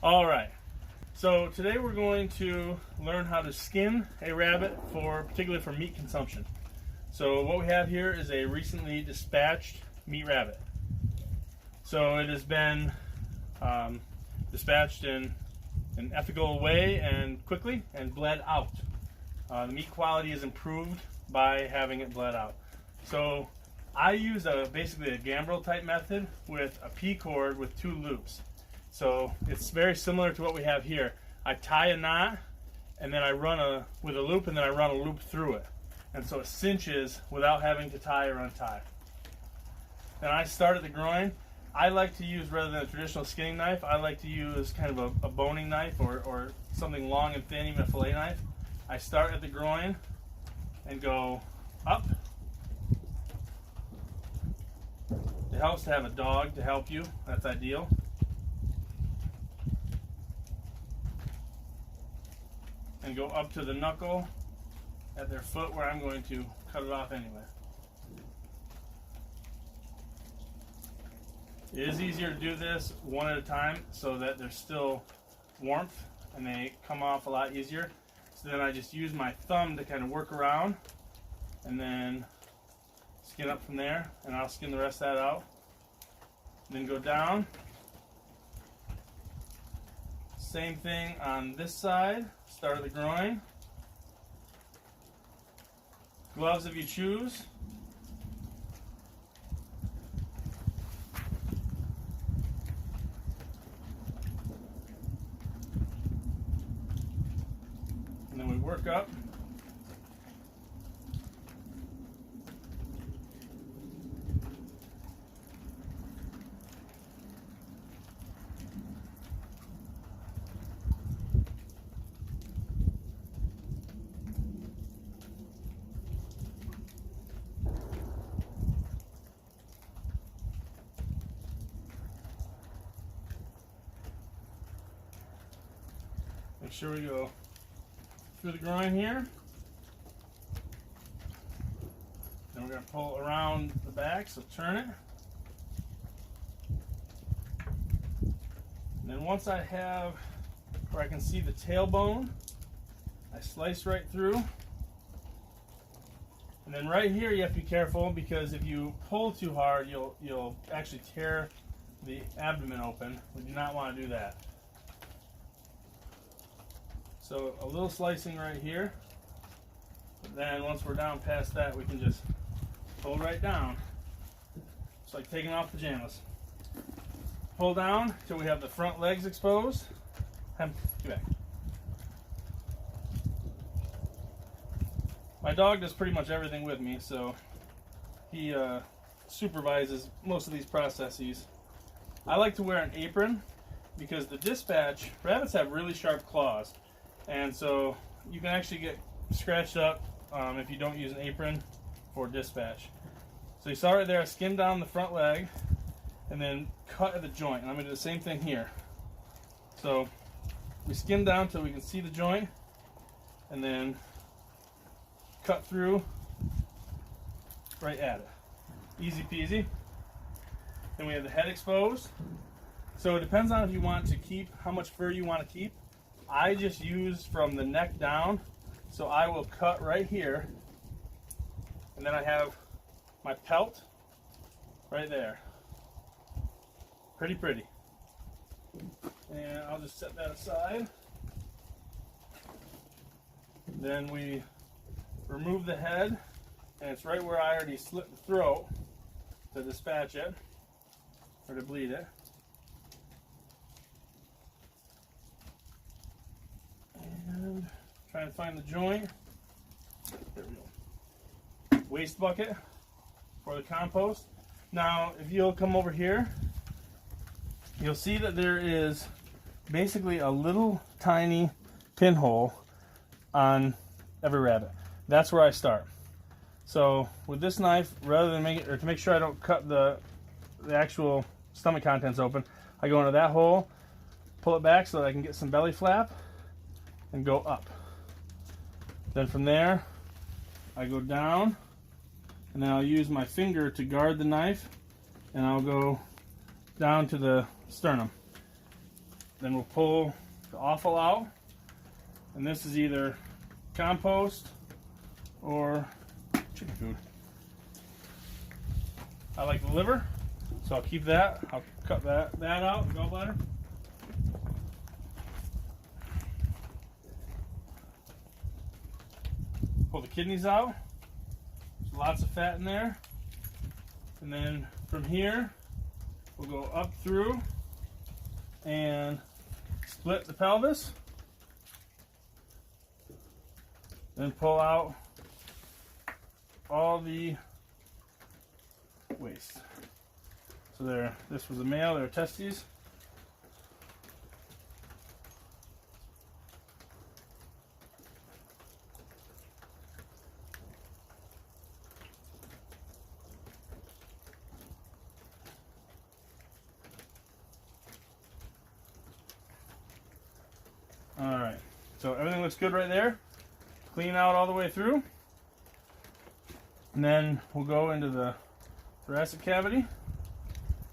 All right, so today we're going to learn how to skin a rabbit particularly for meat consumption. So what we have here is a recently dispatched meat rabbit. So it has been dispatched in an ethical way and quickly and bled out. The meat quality is improved by having it bled out. So I use basically a gambrel type method with a P cord with 2 loops. So it's very similar to what we have here. I tie a knot and then I run with a loop and then I run a loop through it. And so it cinches without having to tie or untie. And I start at the groin. I like to use, rather than a traditional skinning knife, I like to use kind of a boning knife or something long and thin, even a fillet knife. I start at the groin and go up. It helps to have a dog to help you. That's ideal. And go up to the knuckle at their foot where I'm going to cut it off anyway. It is easier to do this one at a time so that there's still warmth and they come off a lot easier. So then I just use my thumb to kind of work around and then skin up from there, and I'll skin the rest of that out. And then go down. Same thing on this side. Start at the groin. Gloves if you choose. And then we work up. Make sure we go through the groin here. Then we're going to pull around the back, so turn it. And then once I have where I can see the tailbone, I slice right through. And then right here you have to be careful, because if you pull too hard, you'll actually tear the abdomen open. We do not want to do that. So a little slicing right here, but then once we're down past that, we can just pull right down. It's like taking off pajamas. Pull down till we have the front legs exposed. Get back. My dog does pretty much everything with me, so he supervises most of these processes. I like to wear an apron because the dispatch, rabbits have really sharp claws. And so you can actually get scratched up if you don't use an apron for dispatch. So you saw right there, I skinned down the front leg and then cut at the joint. And I'm going to do the same thing here. So we skin down till we can see the joint and then cut through right at it. Easy peasy. Then we have the head exposed. So it depends on if you want to keep, how much fur you want to keep. I just use from the neck down, so I will cut right here, and then I have my pelt right there. Pretty. And I'll just set that aside. Then we remove the head, and it's right where I already slit the throat to dispatch it, or to bleed it. And try and find the joint. There we go. Waste bucket for the compost. Now, if you'll come over here, you'll see that there is basically a little tiny pinhole on every rabbit. That's where I start. So with this knife, rather than to make sure I don't cut the actual stomach contents open, I go into that hole, pull it back so that I can get some belly flap, and go up. Then from there, I go down, and then I'll use my finger to guard the knife, and I'll go down to the sternum. Then we'll pull the offal out, and this is either compost or chicken food. I like the liver, so I'll keep that. I'll cut that out, gallbladder. Pull the kidneys out. There's lots of fat in there. And then from here, we'll go up through and split the pelvis. Then pull out all the waste. So this was a male, their testes. All right, so everything looks good right there. Clean out all the way through. And then we'll go into the thoracic cavity.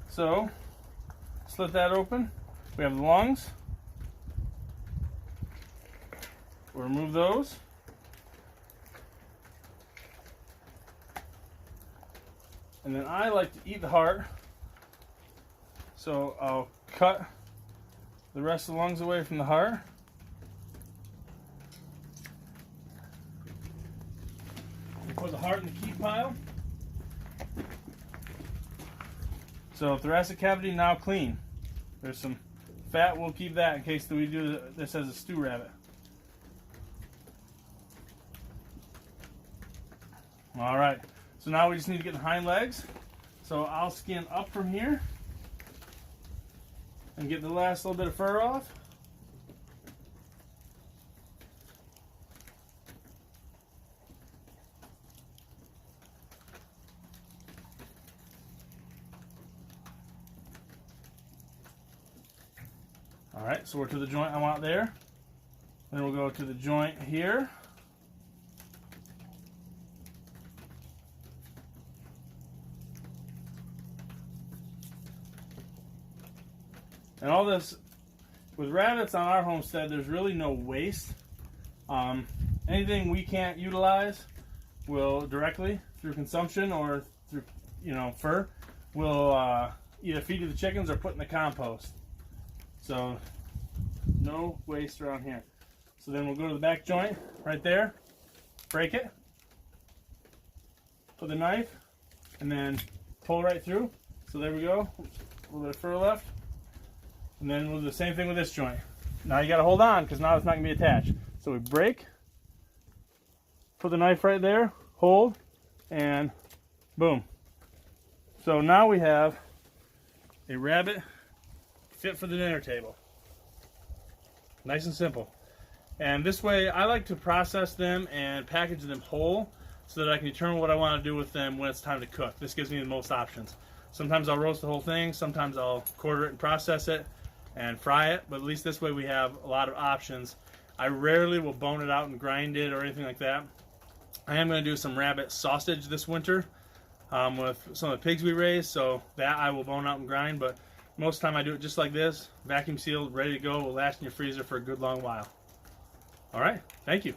So, slit that open. We have the lungs. We'll remove those. And then I like to eat the heart. So I'll cut the rest of the lungs away from the heart. Put the heart in the keep pile. So thoracic cavity now clean. There's some fat, we'll keep that in case we do this as a stew rabbit. Alright, so now we just need to get the hind legs. So I'll skin up from here and get the last little bit of fur off. Alright, so we're to the joint I want there. Then we'll go to the joint here. And all this, with rabbits on our homestead, there's really no waste. Anything we can't utilize will directly, through consumption or through, fur, we'll either feed to the chickens or put in the compost. So, no waste around here. So then we'll go to the back joint, right there, break it, put the knife, and then pull right through. So there we go, a little bit of fur left. And then we'll do the same thing with this joint. Now you gotta hold on, because now it's not gonna be attached. So we break, put the knife right there, hold, and boom. So now we have a rabbit fit for the dinner table. Nice and simple. And this way, I like to process them and package them whole so that I can determine what I want to do with them when it's time to cook. This gives me the most options. Sometimes I'll roast the whole thing, sometimes I'll quarter it and process it and fry it, but at least this way we have a lot of options. I rarely will bone it out and grind it or anything like that. I am going to do some rabbit sausage this winter with some of the pigs we raise, so that I will bone out and grind, but most of the time I do it just like this, vacuum sealed, ready to go, will last in your freezer for a good long while. Alright, thank you.